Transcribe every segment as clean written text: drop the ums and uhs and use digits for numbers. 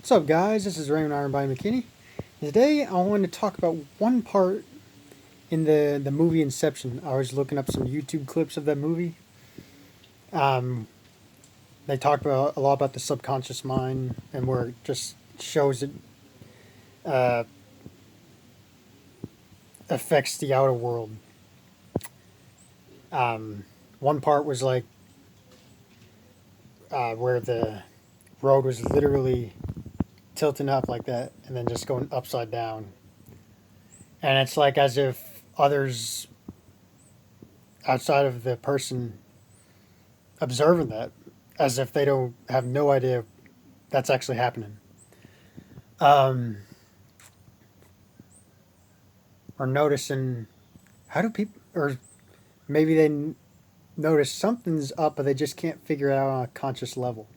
What's up, guys? This is Raymond Ironbody McKinney. Today, I want to talk about one part in the movie Inception. I was looking up some YouTube clips of that movie. Um, they talk about a lot about the subconscious mind and where it just shows it uh, affects the outer world. Um, One part was like where the road was literally tilting up like that and then just going upside down, and it's like as if others outside of the person observing that, as if they don't have no idea that's actually happening. Um, or noticing how do people, or maybe they notice something's up, but they just can't figure it out on a conscious level.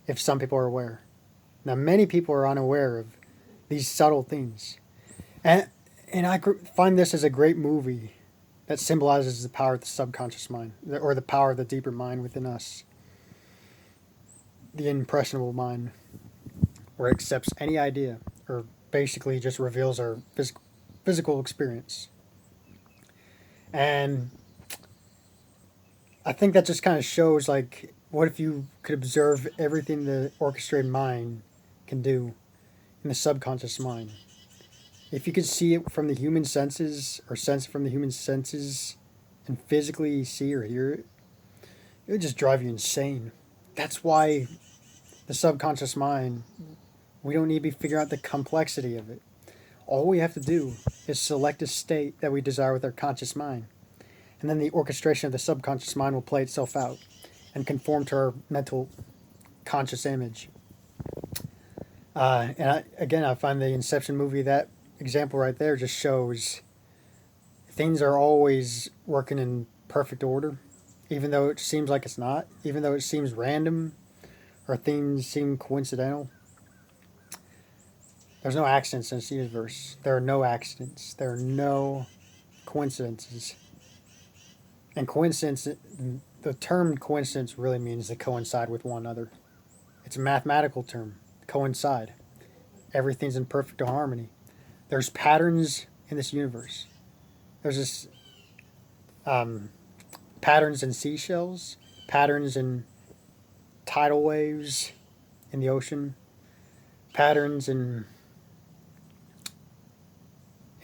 If some people are aware, now many people are unaware of these subtle things, and I find this as a great movie that symbolizes the power of the subconscious mind, or the power of the deeper mind within us, the impressionable mind, where it accepts any idea, or basically just reveals our physical experience. And I think that just kind of shows like, what if you could observe everything the orchestrated mind can do in the subconscious mind? If you could see it from the human senses, or sense it from the human senses, and physically see or hear it, it would just drive you insane. That's why the subconscious mind, we don't need to be figuring out the complexity of it. All we have to do is select a state that we desire with our conscious mind, and then the orchestration of the subconscious mind will play itself out and conform to our mental conscious image. I find the Inception movie, that example right there, just shows things are always working in perfect order, even though it seems like it's not, even though it seems random or things seem coincidental. There's no accidents in this universe. There are no accidents. There are no coincidences. And coincidence, the term coincidence really means to coincide with one another. It's a mathematical term, coincide. Everything's in perfect harmony. There's patterns in this universe. There's this um, patterns in seashells, patterns in tidal waves in the ocean, patterns in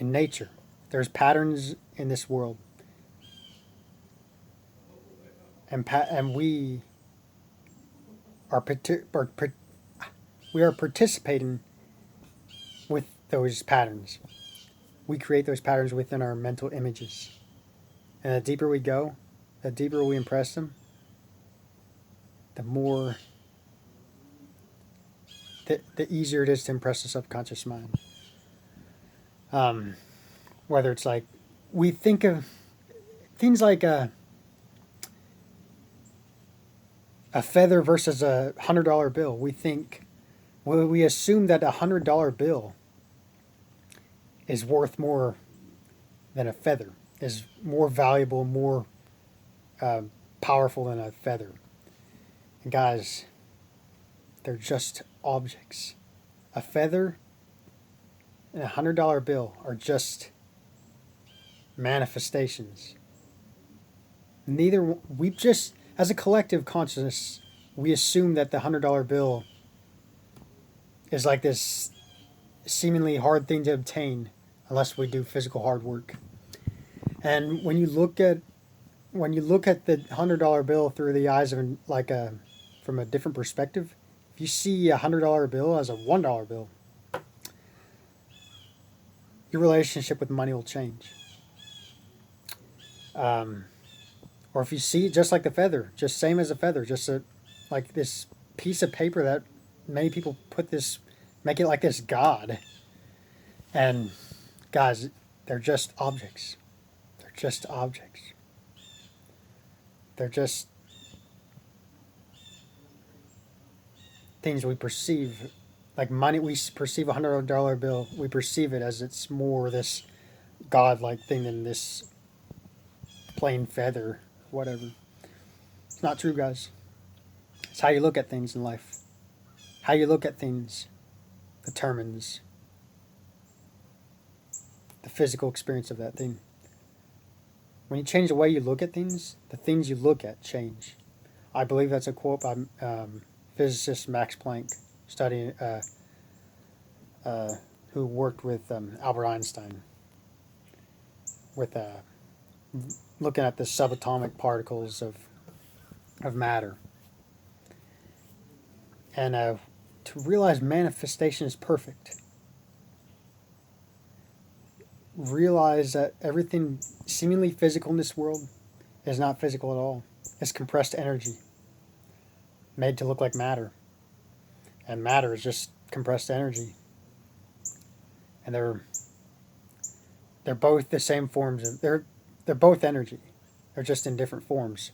nature. There's patterns in this world, and are, we are participating with those patterns. We create those patterns within our mental images. And the deeper we go, the deeper we impress them, the more, the easier it is to impress the subconscious mind. Whether it's like, we think of things like a feather versus $100 bill. We assume that $100 bill is worth more than a feather, is more valuable, more uh, powerful than a feather. And guys, they're just objects. A feather and $100 bill are just manifestations. We just, as a collective consciousness, we assume that the $100 bill is like this seemingly hard thing to obtain unless we do physical hard work. And when you look at the $100 bill through the eyes of from a different perspective, if you see a $100 bill as a $1 bill, your relationship with money will change. Or if you see it just like the feather, just same as a feather, like this piece of paper that many people make it like this god. And guys, they're just objects. They're just objects. They're just things we perceive. Like money, we perceive $100 bill. We perceive it as it's more this godlike thing than this plain feather, whatever. It's not true, guys. It's how you look at things in life. How you look at things determines the physical experience of that thing. When you change the way you look at things, the things you look at change. I believe that's a quote by physicist Max Planck, studying who worked with Albert Einstein with looking at the subatomic particles of matter. And to realize manifestation is perfect, realize that everything seemingly physical in this world is not physical at all. It's compressed energy made to look like matter. And matter is just compressed energy. And they're both the same forms of they're both energy. They're just in different forms.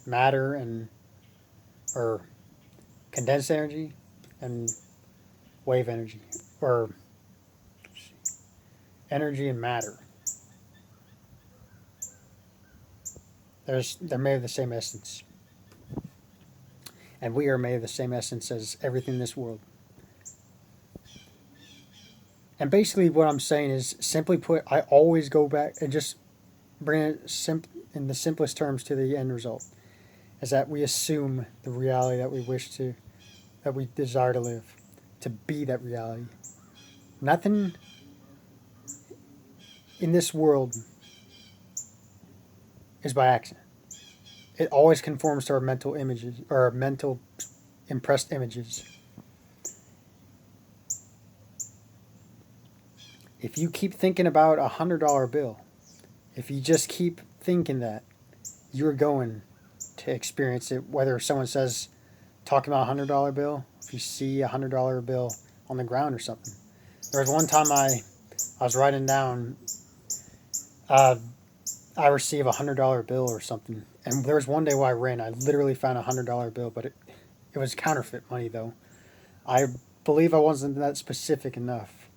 Matter and or condensed energy and wave energy, or energy and matter. They're made of the same essence. And we are made of the same essence as everything in this world. And basically what I'm saying is, simply put, I always go back and just bring it in the simplest terms to the end result, is that we assume the reality that we wish to, that we desire to live, to be that reality. Nothing in this world is by accident. It always conforms to our mental images, or our mental impressed images. If you keep thinking about $100 bill, if you just keep thinking that, you're going to experience it, whether someone says, talking about $100 bill, if you see $100 bill on the ground or something. There was one time I was writing down, I received $100 bill or something. And there was one day where I ran, I literally found $100 bill, but it was counterfeit money though. I believe I wasn't that specific enough.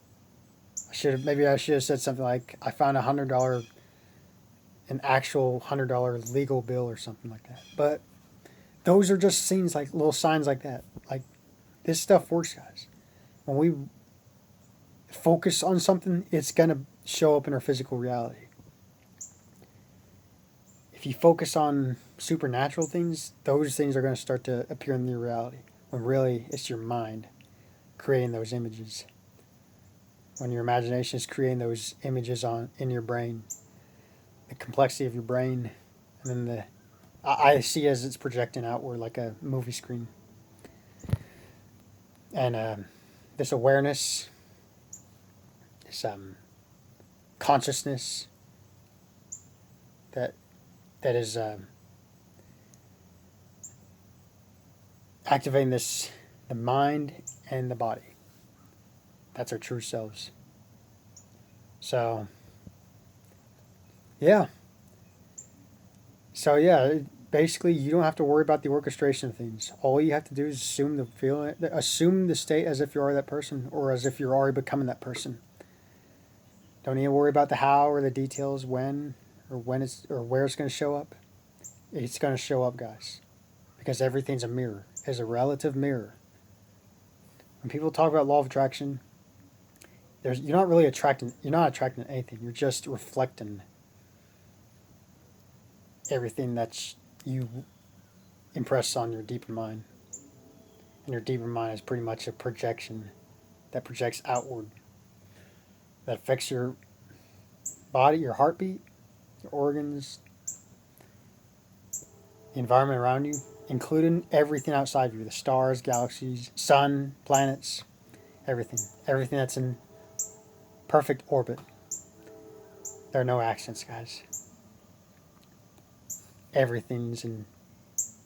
Maybe I should have said something like, I found $100, an actual $100 legal bill or something like that. But those are just scenes, like little signs like that. Like, this stuff works, guys. When we focus on something, it's going to show up in our physical reality. If you focus on supernatural things, those things are going to start to appear in your reality. When really it's your mind creating those images. When your imagination is creating those images in your brain. The complexity of your brain, and then I see as it's projecting outward like a movie screen. And this awareness, this consciousness that is activating the mind and the body. That's our true selves. So, yeah. Basically, you don't have to worry about the orchestration of things. All you have to do is assume the feeling, assume the state as if you are that person, or as if you're already becoming that person. Don't even worry about the how or the details, when where it's going to show up. It's going to show up, guys, because everything's a mirror. It's a relative mirror. When people talk about law of attraction, you're not attracting anything. You're just reflecting everything that you impress on your deeper mind. And your deeper mind is pretty much a projection that projects outward, that affects your body, your heartbeat, your organs, the environment around you, including everything outside of you, the stars, galaxies, sun, planets, everything that's in perfect orbit. There are no accidents, guys. Everything's in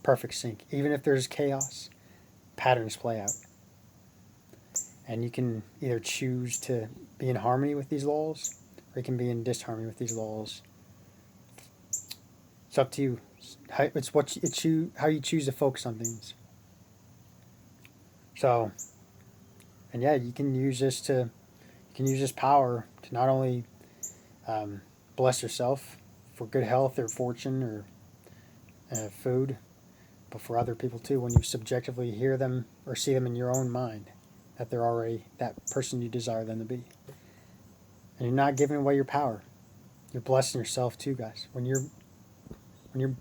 perfect sync. Even if there's chaos, patterns play out. And you can either choose to be in harmony with these laws, or you can be in disharmony with these laws. It's up to you. It's how you choose to focus on things. So, and yeah, you can use this power to not only bless yourself for good health or fortune or food, but for other people too. When you subjectively hear them or see them in your own mind, that they're already that person you desire them to be. And you're not giving away your power. You're blessing yourself too, guys. When you're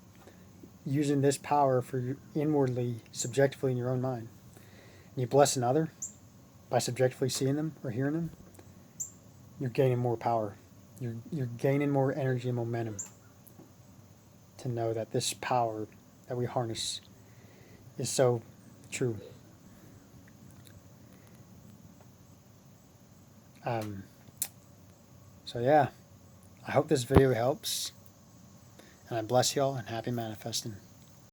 using this power for inwardly, subjectively in your own mind, and you bless another by subjectively seeing them or hearing them, you're gaining more power. You're gaining more energy and momentum to know that this power that we harness is so true. Um, so yeah, I hope this video helps, and I bless y'all and happy manifesting.